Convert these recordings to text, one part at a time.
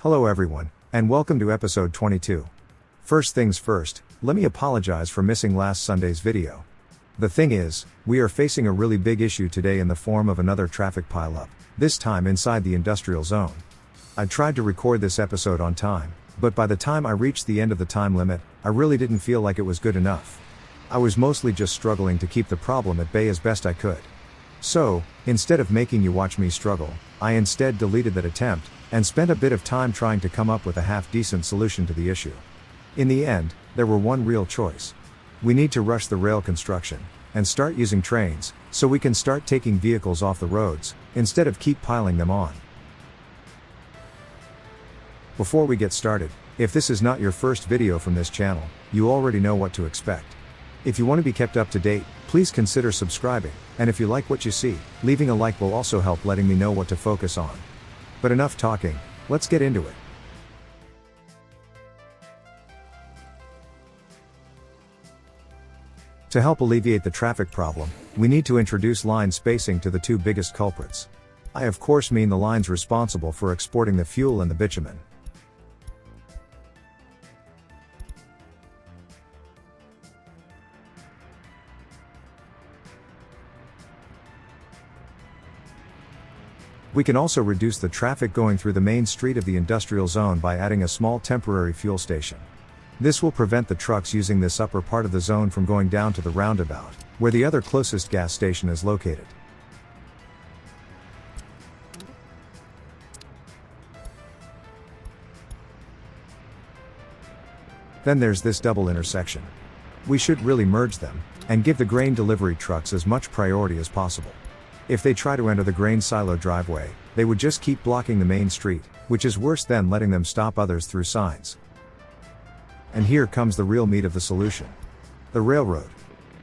Hello everyone, and welcome to episode 22. First things first, let me apologize for missing last Sunday's video. The thing is, we are facing a really big issue today in the form of another traffic pileup, this time inside the industrial zone. I tried to record this episode on time, but by the time I reached the end of the time limit, I really didn't feel like it was good enough. I was mostly just struggling to keep the problem at bay as best I could. So, instead of making you watch me struggle, I instead deleted that attempt, and spent a bit of time trying to come up with a half-decent solution to the issue. In the end, there were one real choice. We need to rush the rail construction, and start using trains, so we can start taking vehicles off the roads, instead of keep piling them on. Before we get started, if this is not your first video from this channel, you already know what to expect. If you want to be kept up to date, please consider subscribing, and if you like what you see, leaving a like will also help letting me know what to focus on. But enough talking, let's get into it. To help alleviate the traffic problem, we need to introduce line spacing to the two biggest culprits. I of course mean the lines responsible for exporting the fuel and the bitumen. We can also reduce the traffic going through the main street of the industrial zone by adding a small temporary fuel station. This will prevent the trucks using this upper part of the zone from going down to the roundabout, where the other closest gas station is located. Then there's this double intersection. We should really merge them, and give the grain delivery trucks as much priority as possible. If they try to enter the grain silo driveway, they would just keep blocking the main street, which is worse than letting them stop others through signs. And here comes the real meat of the solution. The railroad.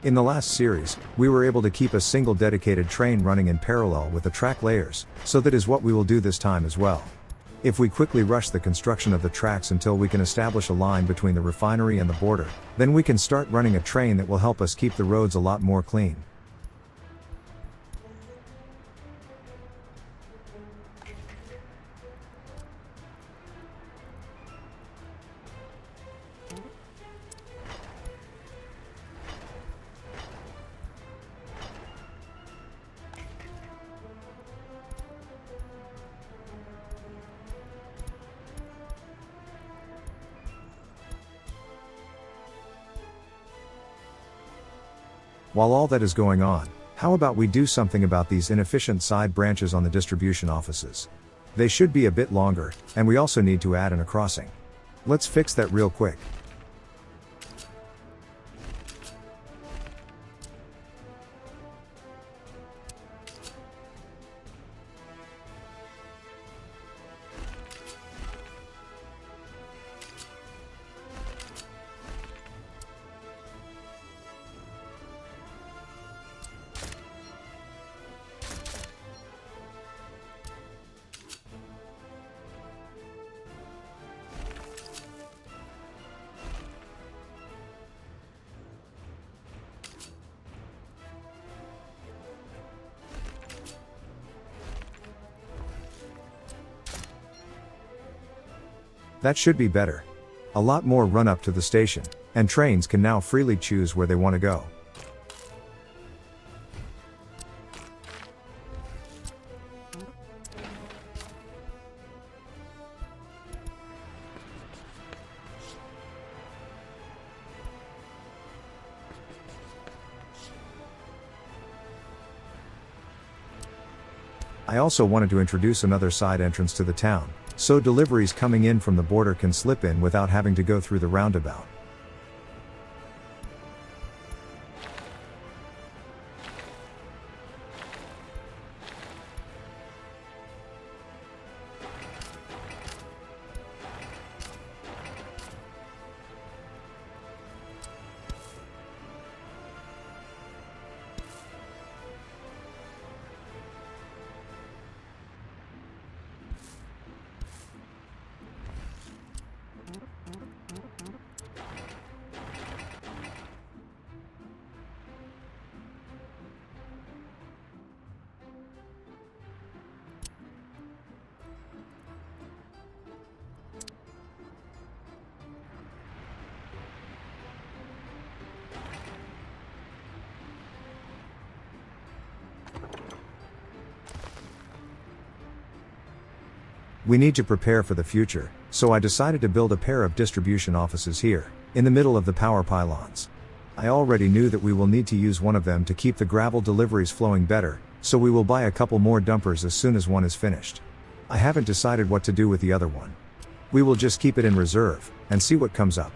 In the last series, we were able to keep a single dedicated train running in parallel with the track layers, so that is what we will do this time as well. If we quickly rush the construction of the tracks until we can establish a line between the refinery and the border, then we can start running a train that will help us keep the roads a lot more clean. While all that is going on, how about we do something about these inefficient side branches on the distribution offices? They should be a bit longer, and we also need to add in a crossing. Let's fix that real quick. That should be better. A lot more run up to the station, and trains can now freely choose where they want to go. I also wanted to introduce another side entrance to the town, so deliveries coming in from the border can slip in without having to go through the roundabout. We need to prepare for the future, so I decided to build a pair of distribution offices here, in the middle of the power pylons. I already knew that we will need to use one of them to keep the gravel deliveries flowing better, so we will buy a couple more dumpers as soon as one is finished. I haven't decided what to do with the other one. We will just keep it in reserve, and see what comes up.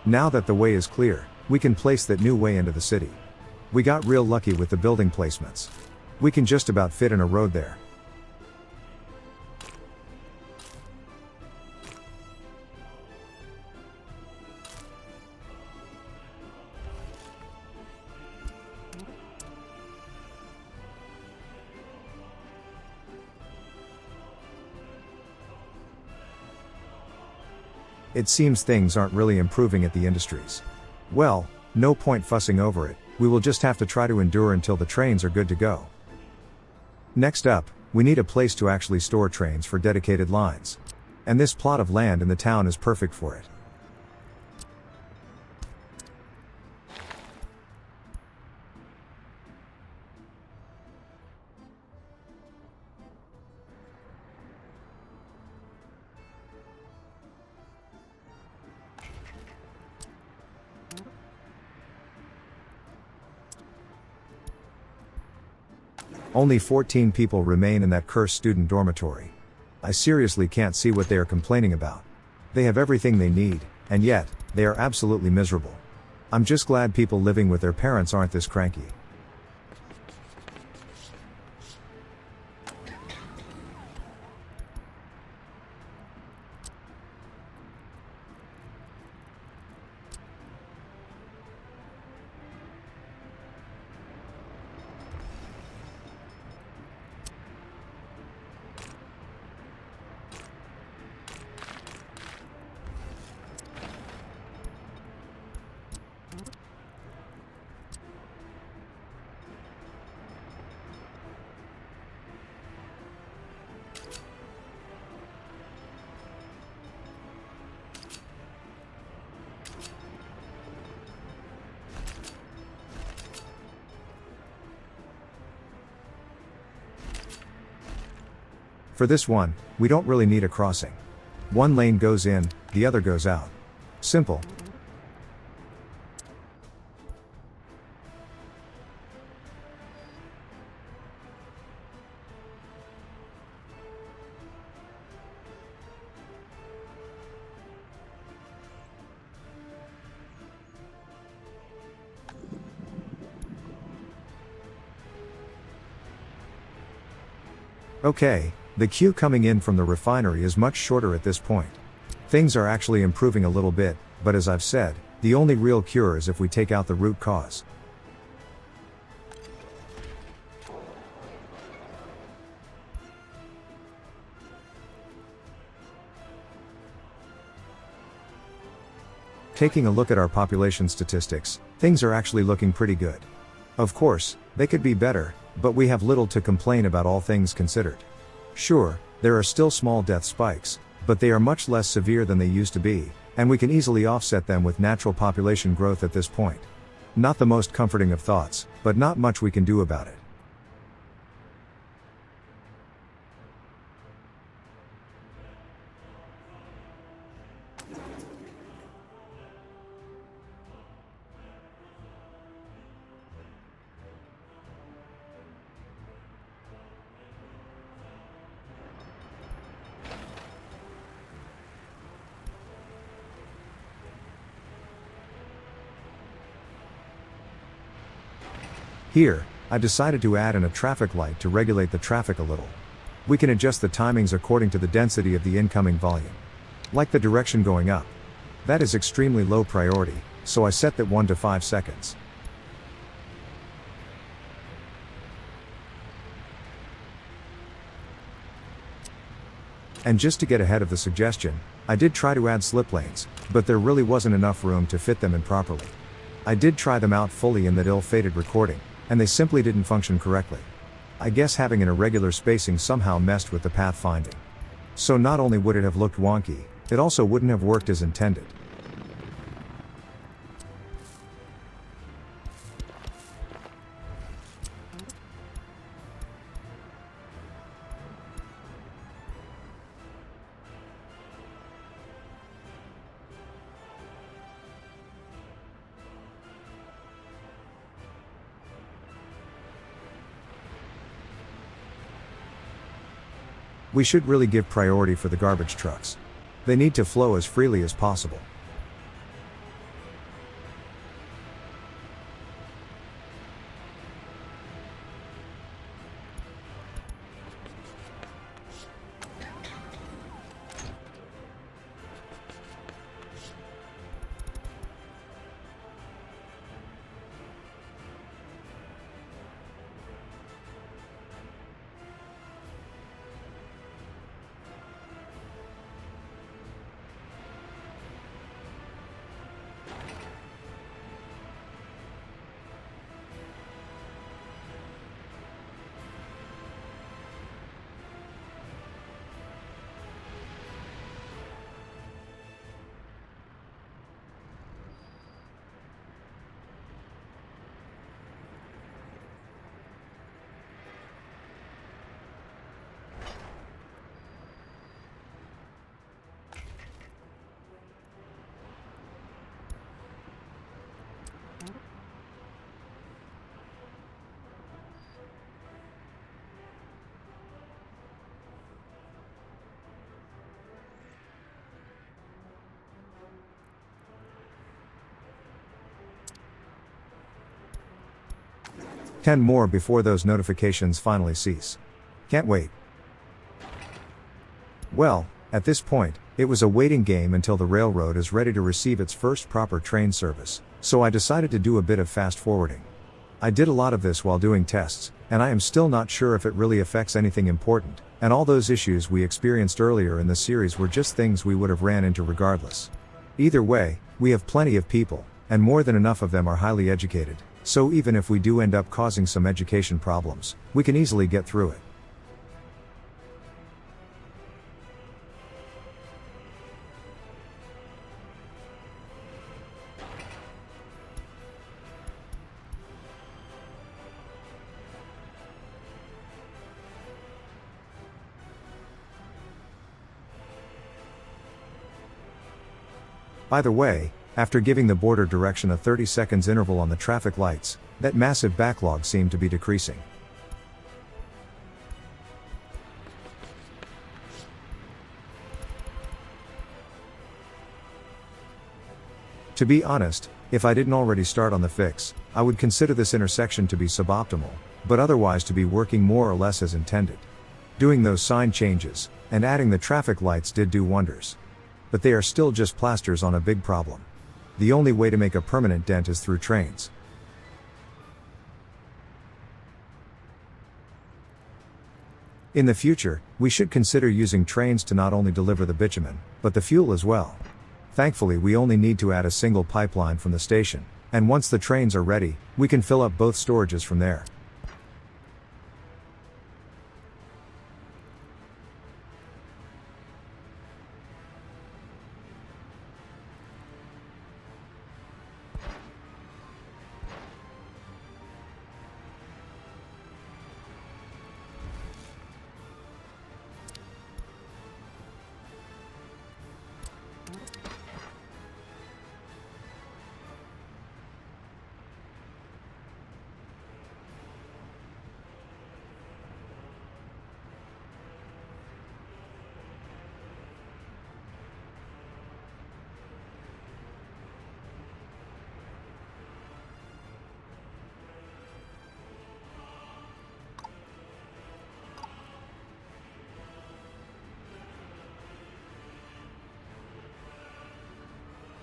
Now that the way is clear, we can place that new way into the city. We got real lucky with the building placements. We can just about fit in a road there. It seems things aren't really improving at the industries. Well, no point fussing over it, we will just have to try to endure until the trains are good to go. Next up, we need a place to actually store trains for dedicated lines. And this plot of land in the town is perfect for it. Only 14 people remain in that cursed student dormitory. I seriously can't see what they are complaining about. They have everything they need, and yet, they are absolutely miserable. I'm just glad people living with their parents aren't this cranky. For this one, we don't really need a crossing. One lane goes in, the other goes out. Simple. Okay, the queue coming in from the refinery is much shorter at this point. Things are actually improving a little bit, but as I've said, the only real cure is if we take out the root cause. Taking a look at our population statistics, things are actually looking pretty good. Of course, they could be better, but we have little to complain about all things considered. Sure, there are still small death spikes, but they are much less severe than they used to be, and we can easily offset them with natural population growth at this point. Not the most comforting of thoughts, but not much we can do about it. Here, I decided to add in a traffic light to regulate the traffic a little. We can adjust the timings according to the density of the incoming volume. Like the direction going up. That is extremely low priority, so I set that 1 to 5 seconds. And just to get ahead of the suggestion, I did try to add slip lanes, but there really wasn't enough room to fit them in properly. I did try them out fully in that ill-fated recording, and they simply didn't function correctly. I guess having an irregular spacing somehow messed with the pathfinding. So not only would it have looked wonky, it also wouldn't have worked as intended. We should really give priority for the garbage trucks. They need to flow as freely as possible. Ten more before those notifications finally cease. Can't wait. Well, at this point, it was a waiting game until the railroad is ready to receive its first proper train service, so I decided to do a bit of fast forwarding. I did a lot of this while doing tests, and I am still not sure if it really affects anything important, and all those issues we experienced earlier in the series were just things we would have ran into regardless. Either way, we have plenty of people, and more than enough of them are highly educated, so even if we do end up causing some education problems, we can easily get through it. By the way, after giving the border direction a 30 seconds interval on the traffic lights, that massive backlog seemed to be decreasing. To be honest, if I didn't already start on the fix, I would consider this intersection to be suboptimal, but otherwise to be working more or less as intended. Doing those sign changes, and adding the traffic lights did do wonders. But they are still just plasters on a big problem. The only way to make a permanent dent is through trains. In the future, we should consider using trains to not only deliver the bitumen, but the fuel as well. Thankfully, we only need to add a single pipeline from the station, and once the trains are ready, we can fill up both storages from there.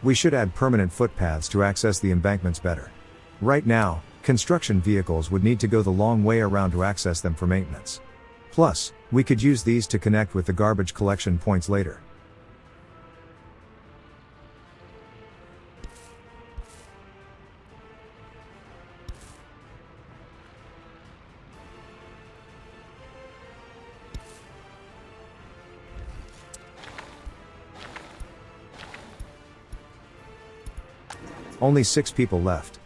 We should add permanent footpaths to access the embankments better. Right now, construction vehicles would need to go the long way around to access them for maintenance. Plus, we could use these to connect with the garbage collection points later. Only 6 people left.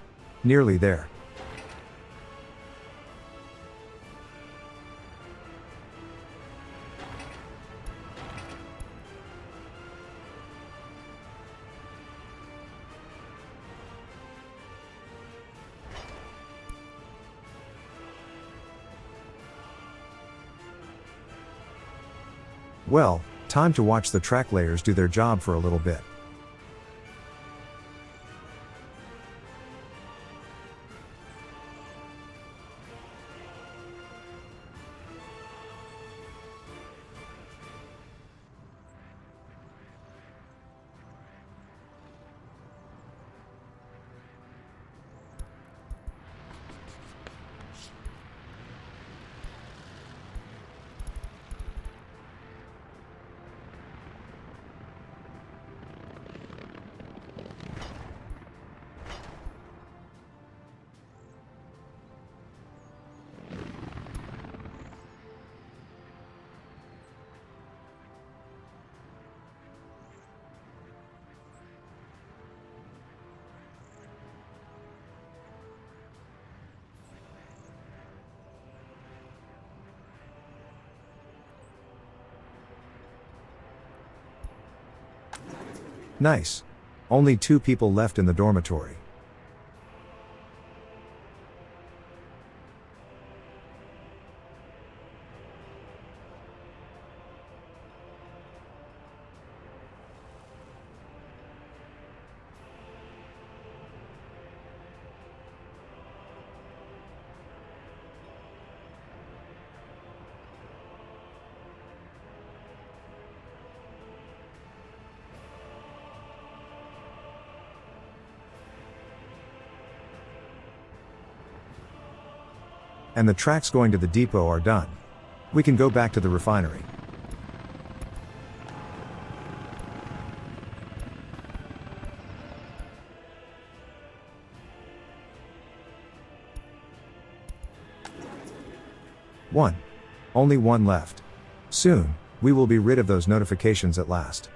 Nearly there. Well, time to watch the track layers do their job for a little bit. Nice. Only 2 people left in the dormitory. And the tracks going to the depot are done. We can go back to the refinery. One. Only 1 left. Soon, we will be rid of those notifications at last.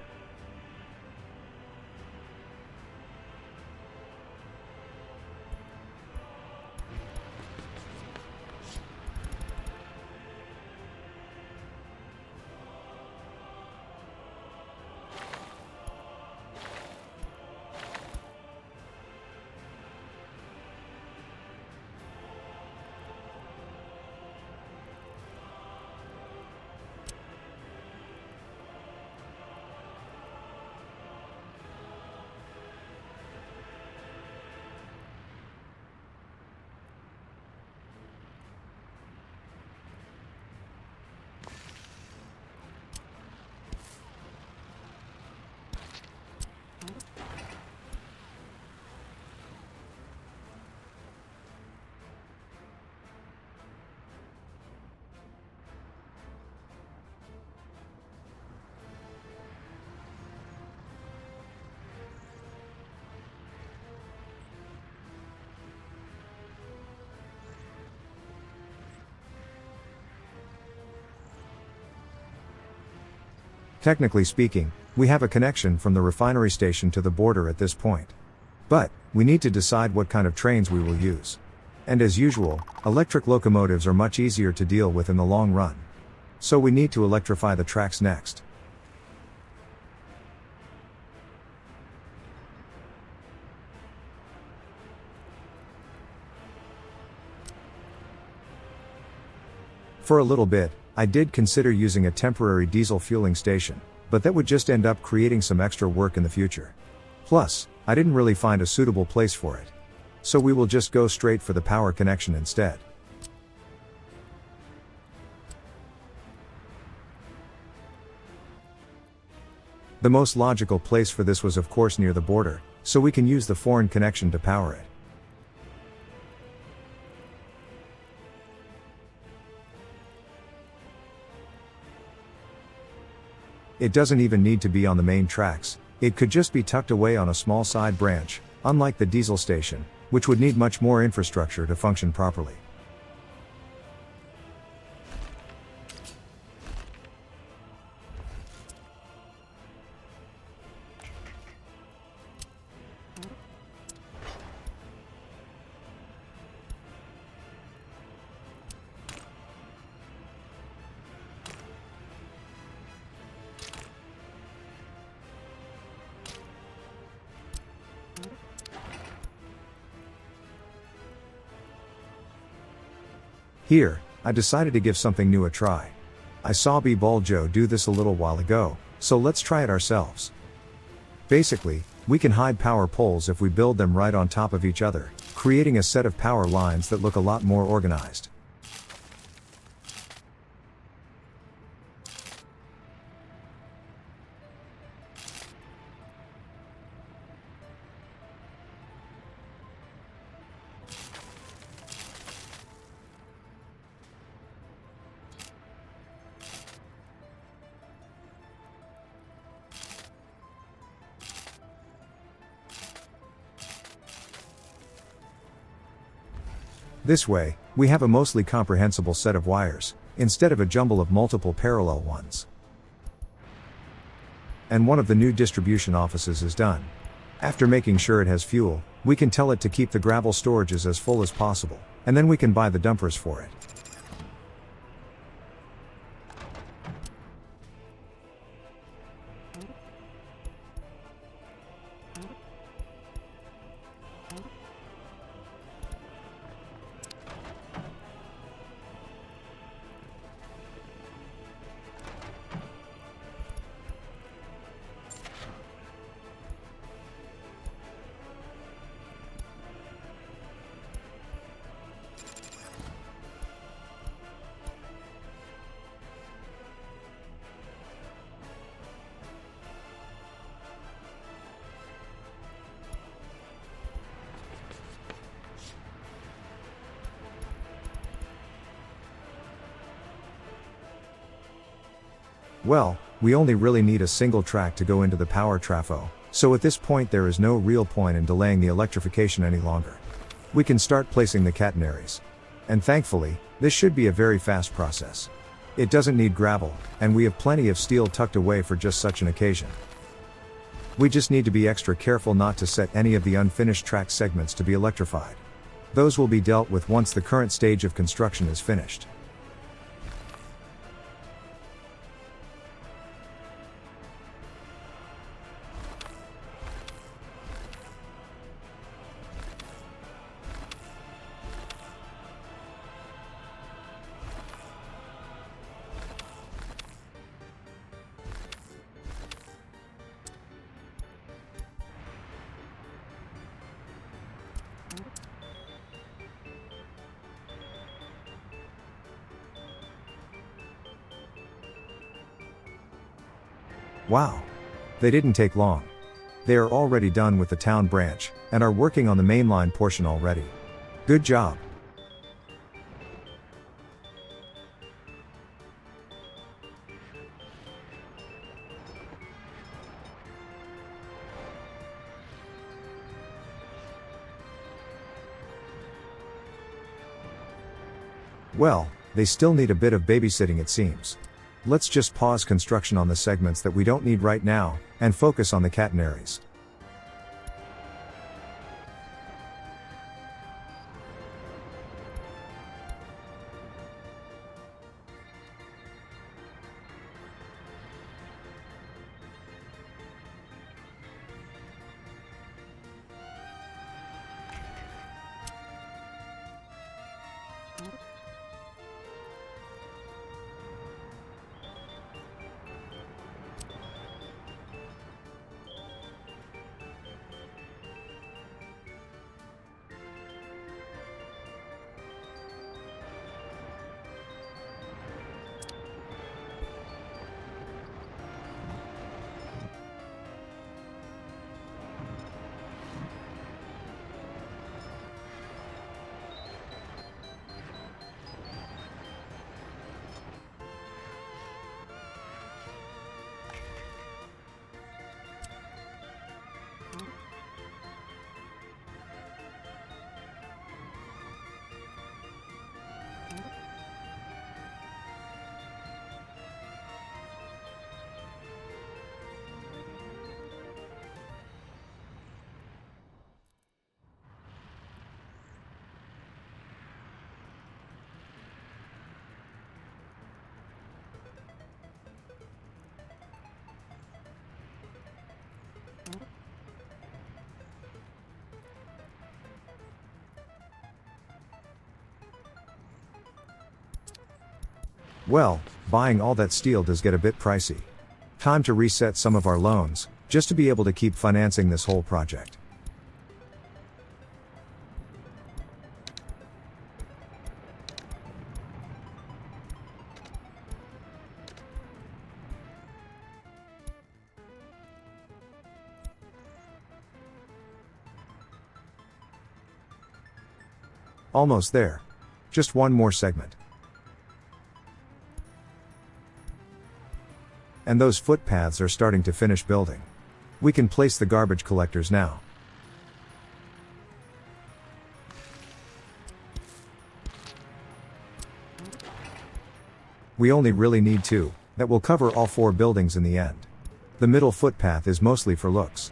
Technically speaking, we have a connection from the refinery station to the border at this point. But, we need to decide what kind of trains we will use. And as usual, electric locomotives are much easier to deal with in the long run. So we need to electrify the tracks next. For a little bit, I did consider using a temporary diesel fueling station, but that would just end up creating some extra work in the future. Plus, I didn't really find a suitable place for it. So we will just go straight for the power connection instead. The most logical place for this was of course near the border, so we can use the foreign connection to power it. It doesn't even need to be on the main tracks, it could just be tucked away on a small side branch, unlike the diesel station, which would need much more infrastructure to function properly. Here, I decided to give something new a try. I saw B-Ball Joe do this a little while ago, so let's try it ourselves. Basically, we can hide power poles if we build them right on top of each other, creating a set of power lines that look a lot more organized. This way, we have a mostly comprehensible set of wires, instead of a jumble of multiple parallel ones. And one of the new distribution offices is done. After making sure it has fuel, we can tell it to keep the gravel storages as full as possible, and then we can buy the dumpers for it. Well, we only really need a single track to go into the power trafo, so at this point there is no real point in delaying the electrification any longer. We can start placing the catenaries. And thankfully, this should be a very fast process. It doesn't need gravel, and we have plenty of steel tucked away for just such an occasion. We just need to be extra careful not to set any of the unfinished track segments to be electrified. Those will be dealt with once the current stage of construction is finished. Wow! They didn't take long. They are already done with the town branch, and are working on the mainline portion already. Good job! Well, they still need a bit of babysitting it seems. Let's just pause construction on the segments that we don't need right now, and focus on the catenaries. Well, buying all that steel does get a bit pricey. Time to reset some of our loans, just to be able to keep financing this whole project. Almost there. Just one more segment. And those footpaths are starting to finish building. We can place the garbage collectors now. We only really need 2, that will cover all 4 buildings in the end. The middle footpath is mostly for looks.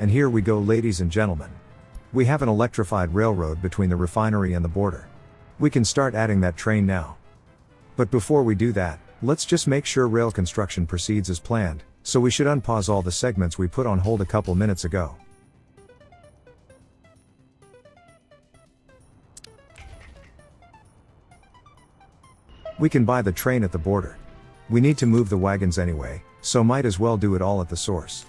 And here we go, ladies and gentlemen. We have an electrified railroad between the refinery and the border. We can start adding that train now. But before we do that, let's just make sure rail construction proceeds as planned, so we should unpause all the segments we put on hold a couple minutes ago. We can buy the train at the border. We need to move the wagons anyway, so might as well do it all at the source.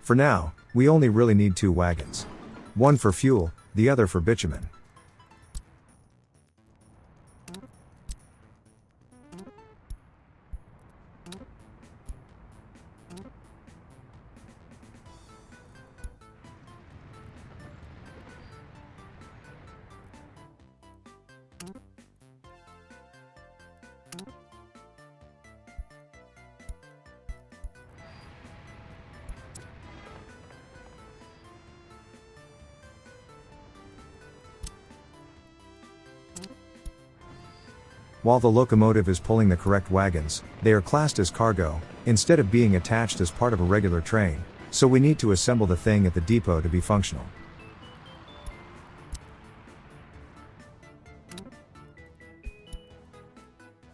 For now, we only really need 2 wagons. One for fuel, the other for bitumen. While the locomotive is pulling the correct wagons, they are classed as cargo, instead of being attached as part of a regular train, so we need to assemble the thing at the depot to be functional.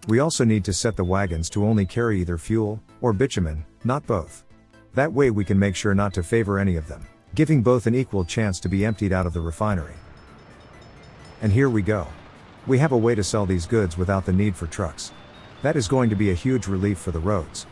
We also need to set the wagons to only carry either fuel, or bitumen, not both. That way we can make sure not to favor any of them, giving both an equal chance to be emptied out of the refinery. And here we go. We have a way to sell these goods without the need for trucks. That is going to be a huge relief for the roads.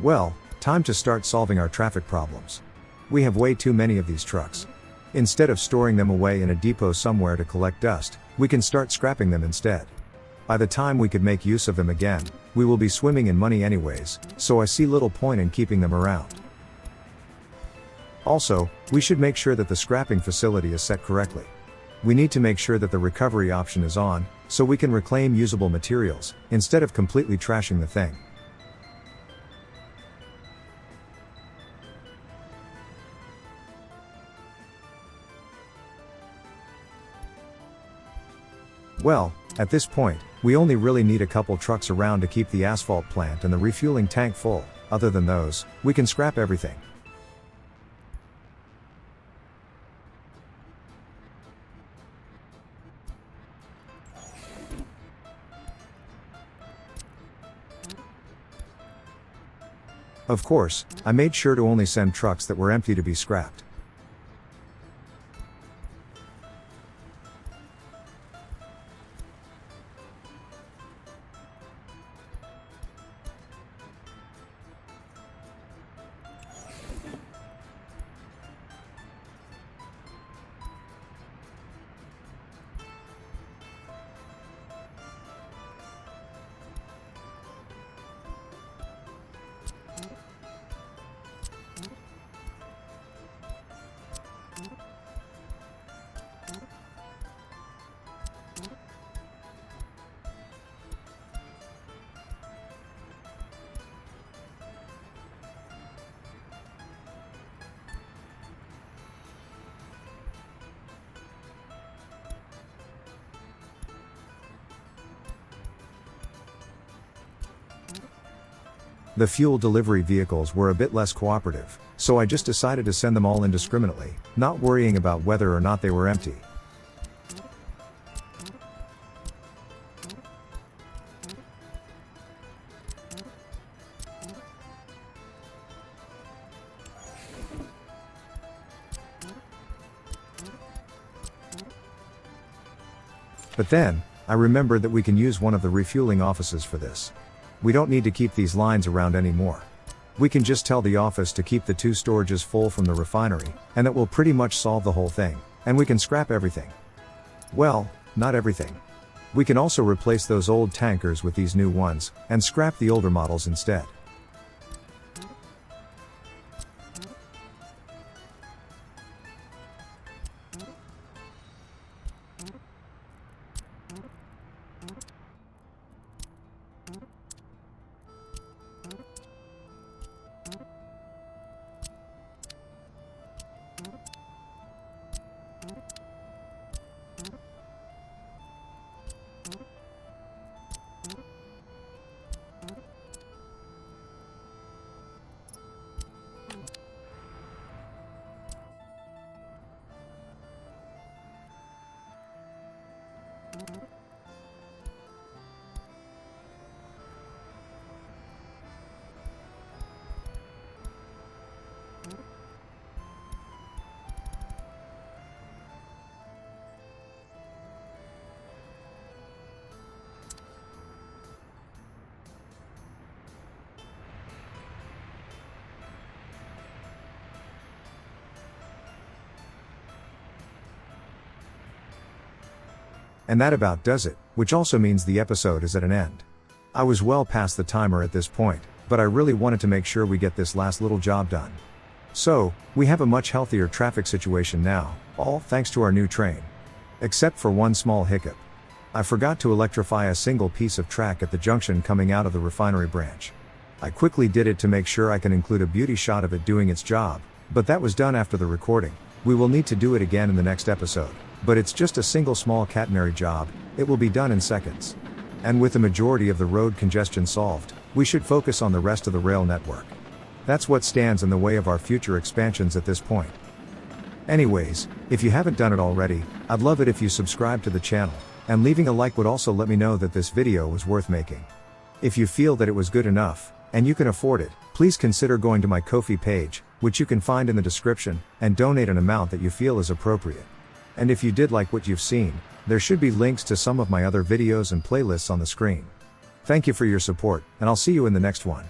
Well, time to start solving our traffic problems. We have way too many of these trucks. Instead of storing them away in a depot somewhere to collect dust, we can start scrapping them instead. By the time we could make use of them again, we will be swimming in money anyways, so I see little point in keeping them around. Also, we should make sure that the scrapping facility is set correctly. We need to make sure that the recovery option is on, so we can reclaim usable materials, instead of completely trashing the thing. Well, at this point, we only really need a couple trucks around to keep the asphalt plant and the refueling tank full. Other than those, we can scrap everything. Of course, I made sure to only send trucks that were empty to be scrapped. The fuel delivery vehicles were a bit less cooperative, so I just decided to send them all indiscriminately, not worrying about whether or not they were empty. But then, I remembered that we can use one of the refueling offices for this. We don't need to keep these lines around anymore. We can just tell the office to keep the 2 storages full from the refinery, and that will pretty much solve the whole thing, and we can scrap everything. Well, not everything. We can also replace those old tankers with these new ones, and scrap the older models instead. And that about does it, which also means the episode is at an end. I was well past the timer at this point, but I really wanted to make sure we get this last little job done. So, we have a much healthier traffic situation now, all thanks to our new train. Except for one small hiccup. I forgot to electrify a single piece of track at the junction coming out of the refinery branch. I quickly did it to make sure I can include a beauty shot of it doing its job, but that was done after the recording. We will need to do it again in the next episode. But it's just a single small catenary job, it will be done in seconds. And with the majority of the road congestion solved, we should focus on the rest of the rail network. That's what stands in the way of our future expansions at this point. Anyways, if you haven't done it already, I'd love it if you subscribe to the channel, and leaving a like would also let me know that this video was worth making. If you feel that it was good enough, and you can afford it, please consider going to my Ko-fi page, which you can find in the description, and donate an amount that you feel is appropriate. And if you did like what you've seen, there should be links to some of my other videos and playlists on the screen. Thank you for your support, and I'll see you in the next one.